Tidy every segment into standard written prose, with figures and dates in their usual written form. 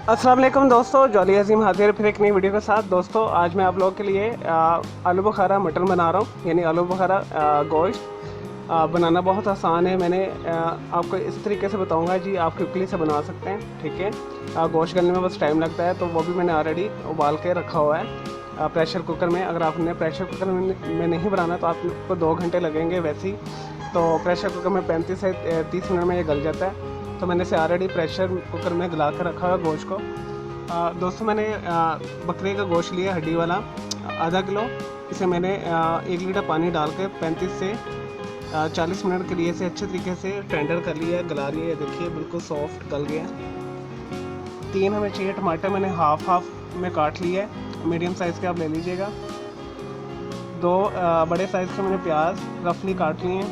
अस्सलाम वालेकुम दोस्तों, जॉली अजीम हाजिर फिर एक नई वीडियो के साथ। दोस्तों आज मैं आप लोगों के लिए आलू बुखारा मटन बना रहा हूँ, यानी आलू बुखारा गोश्त। बनाना बहुत आसान है। मैंने आपको इस तरीके से बताऊँगा जी, आप क्विकली से बना सकते हैं। ठीक है, गोश्त गलने में बस टाइम लगता है, तो वो भी मैंने ऑलरेडी उबाल के रखा हुआ है प्रेशर कुकर में। अगर आपने प्रेशर कुकर में नहीं बनाना तो आपको 2 घंटे लगेंगे वैसे ही। तो प्रेशर कुकर में 35 से 30 मिनट में ये गल जाता है। तो मैंने इसे ऑलरेडी प्रेशर कुकर में गला कर रखा हुआ गोश्त को। दोस्तों मैंने बकरे का गोश्त लिया हड्डी वाला आधा किलो। इसे मैंने 1 लीटर पानी डाल के 35 से 40 मिनट के लिए इसे अच्छे तरीके से टेंडर कर लिया है, गला लिया है। देखिए बिल्कुल सॉफ्ट गल गया। 3 हमें चाहिए टमाटर, मैंने हाफ में काट लिया है, मीडियम साइज़ के आप ले लीजिएगा। 2 बड़े साइज़ के मैंने प्याज रफली काट लिए हैं।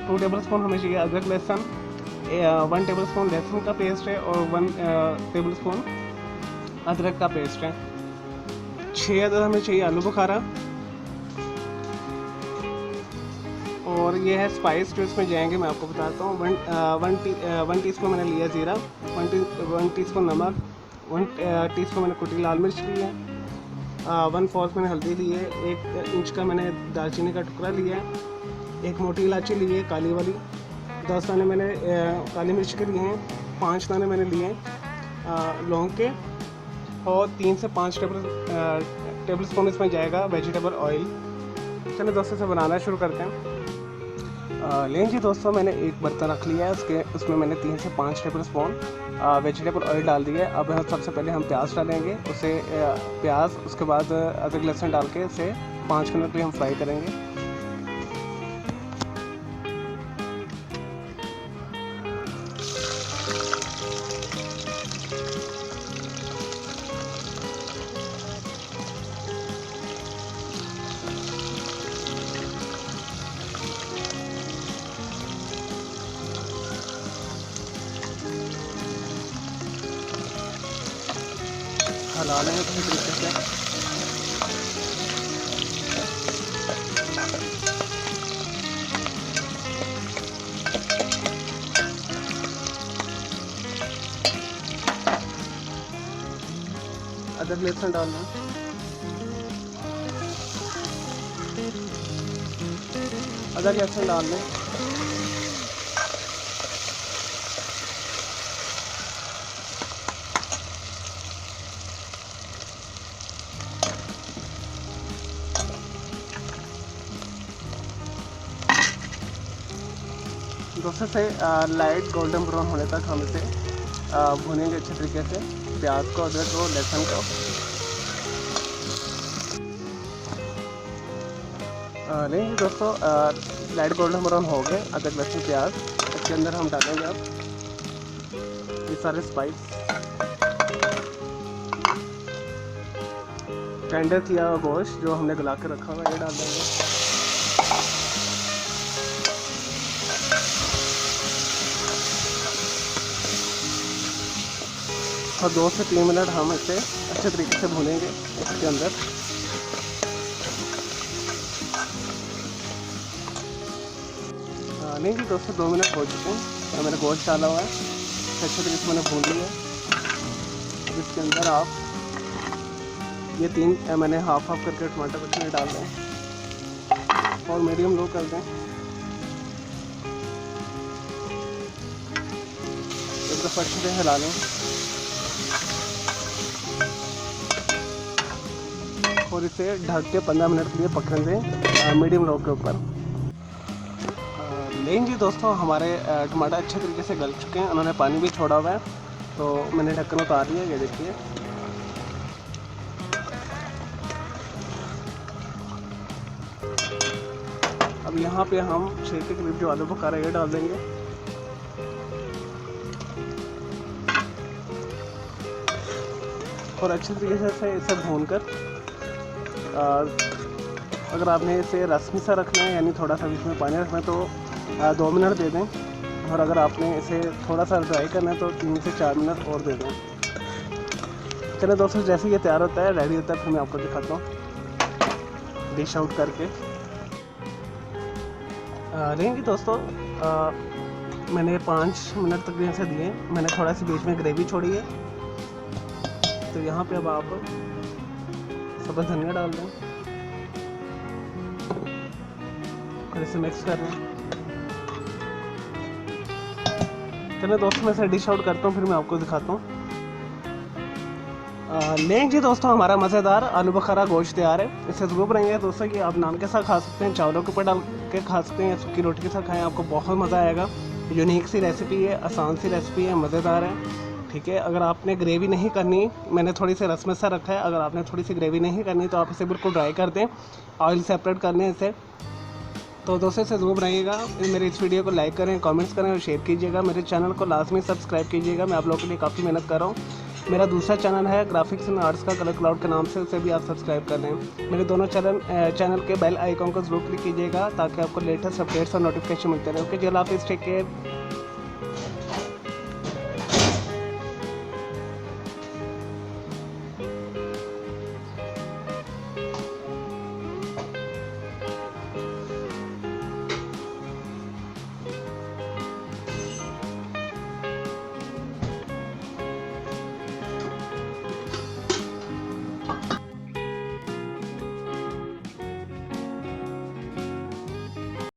2 टेबल स्पून हमें चाहिए अदरक लहसुन। 1 टेबल स्पून लहसुन का पेस्ट है और 1 टेबल स्पून अदरक का पेस्ट है। 6 अदद हमें चाहिए आलू बुखारा। और ये है स्पाइस जो इसमें जाएंगे, मैं आपको बताता हूँ। 1 टीस्पून मैंने लिया ज़ीरा, 1 टीस्पून नमक, 1 टीस्पून मैंने कुटी लाल मिर्च ली है, 1/4 मैंने हल्दी ली है, 1 इंच का मैंने दालचीनी का टुकड़ा लिया है, 1 मोटी इलायची ली है काली वाली, 10 दाने मैंने काली मिर्च के लिए हैं, 5 दाने मैंने लिए हैं लौंग के, और 3 से 5 टेबल स्पून इसमें जाएगा वेजिटेबल ऑयल। चलिए दोस्तों से बनाना शुरू करते हैं। लेकिन जी दोस्तों मैंने एक बर्तन रख लिया है, उसमें मैंने 3 से 5 टेबल स्पून वेजिटेबल ऑयल डाल दिया है। अब सबसे पहले हम प्याज डालेंगे, उसे प्याज उसके बाद अदरक लहसुन डाल के उसे 5 मिनट के लिए हम फ्राई करेंगे। हिला लेंगे अच्छे तरीके से। अदरक लहसुन डाल लें। अदरक लहसुन डाल लें। दोस्तों से लाइट गोल्डन ब्राउन होने तक हम इसे भूनेंगे अच्छे तरीके से, प्याज को, अदरक को, लहसुन को। नहीं दोस्तों, लाइट गोल्डन ब्राउन हो गए अदरक लहसुन प्याज। इसके अंदर हम डालेंगे अब ये सारे स्पाइस। टेंडर किया हुआ गोश्त जो हमने गला के रखा हुआ है ये डाल देंगे। और 2 से 3 मिनट हम इसे अच्छे तरीके से भूनेंगे इसके अंदर। नहीं जी दोस्तों, 2 मिनट हो चुके हैं और मैंने गोश्त डाला हुआ है, अच्छे तरीके से मैंने भून लिया है। अब इसके अंदर आप ये 3 मैंने हाफ करके टमाटर बचने डाल दें और मीडियम लो कर दें। एक दफ़ा अच्छे से हिला लें और इसे ढक के 15 मिनट के लिए पकने दें मीडियम लो के ऊपर। लेकिन जी दोस्तों हमारे टमाटर अच्छे तरीके से गल चुके हैं, उन्होंने पानी भी छोड़ा हुआ है, तो मैंने ढक्कन उतार लिया। ये देखिए अब यहाँ पे हम 6 के करीब जो आलू बुखारा ये डाल देंगे। और अच्छे तरीके से इसे भूनकर अगर आपने इसे रस्मी सा रखना है, यानी थोड़ा सा बीच में पानी रखना है, तो 2 मिनट दे दें। और अगर आपने इसे थोड़ा सा ड्राई करना है तो 3 से 4 मिनट और दे दें। चलिए दोस्तों, जैसे ये तैयार होता है, रेडी होता है, फिर मैं आपको दिखाता हूँ डिश आउट करके। रहेंगे दोस्तों, मैंने 5 मिनट तक से दिए। मैंने थोड़ा सी बीच में ग्रेवी छोड़ी है तो यहाँ पे अब आप सब्ज़ धनिया डाल दें और इसे मिक्स कर लें। चलिए दोस्तों मैं इसे डिश आउट करता हूँ, फिर मैं आपको दिखाता हूँ। लें जी दोस्तों, हमारा मज़ेदार आलू बुखारा गोश्त तैयार है। इसे ज़रूर बनाइए दोस्तों कि आप नान के साथ खा सकते हैं, चावलों के ऊपर डाल के खा सकते हैं या सूखी रोटी के साथ खाएं, आपको बहुत मज़ा आएगा। यूनिक सी रेसिपी है, आसान सी रेसिपी है, मज़ेदार है। ठीक है, अगर आपने ग्रेवी नहीं करनी, मैंने थोड़ी सी रस में सा रखा है, अगर आपने थोड़ी सी ग्रेवी नहीं करनी तो आप इसे बिल्कुल ड्राई कर दें, ऑयल सेपरेट कर लें इसे। तो दोस्तों इसे ज़रूर बनाइएगा। मेरे इस वीडियो को लाइक करें, कमेंट्स करें और शेयर कीजिएगा। मेरे चैनल को लाजमी सब्सक्राइब कीजिएगा, मैं आप लोगों के लिए काफ़ी मेहनत कर रहा हूँ। मेरा दूसरा चैनल है ग्राफिक्स एंड आर्ट्स का कलर क्लाउड के नाम से, उसे भी आप सब्सक्राइब कर लें। मेरे दोनों चैनल के बेल आइकॉन को ज़रूर क्लिक कीजिएगा ताकि आपको लेटेस्ट अपडेट्स और नोटिफिकेशन मिलते रहे। ओके, जल्द हाफिज़, टेक केयर।